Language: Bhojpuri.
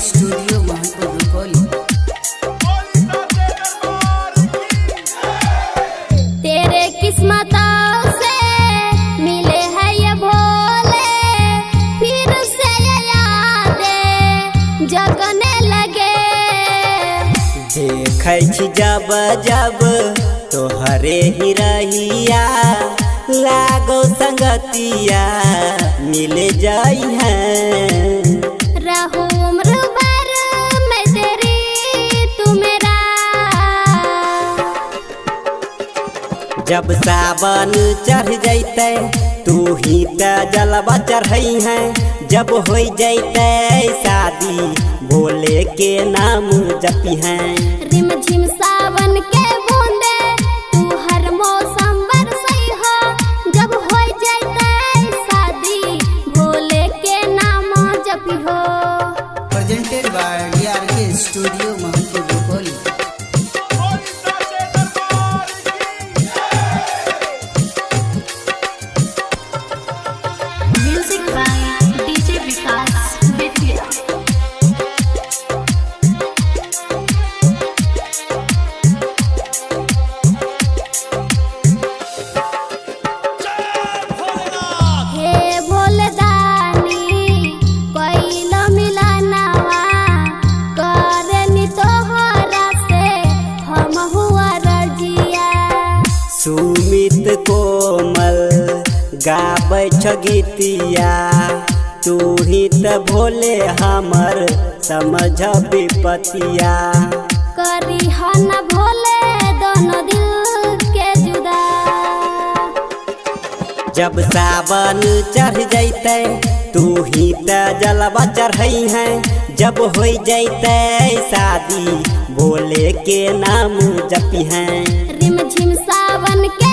स्टूडियो महमपुर रुपौली। तेरे किस्मतों से मिले है ये भोले, फिर से ये यादें जगने लगे। देखै छी जब जब तोहरे ही रहिया, लागो संगतिया मिल जाई है। रहूं उम्र भर मैं तेरी तू मेरा। जब सावन चढ़ जैते तू ही त जलवा चढ़ई है। जब हो जैते शादी भोले के नाम जपी है। रिम झिम सावन के बूंदे तू हर मौसम बरसई हो। जब हो जाते शादी भोले के नाम जपी हो। Presented by DRK studio Mahampur Rupauli. Music by DJ Vikas Bettiah. हे भोलेदानी कोइल मिलनवा, करनी तोहरा से हम हुआ रजिया। सुमित कोमल गाबै छ गीतिया, तू ही त भोले हमर समझ विपतिया। करी हन भोले दोनों दिल के जुदा। जब सावन चढ़ जैते तू ही त जलवा चढ़ई है। जब हो जैते शादी भोले के नाम जपी है। रिम झिम सावन के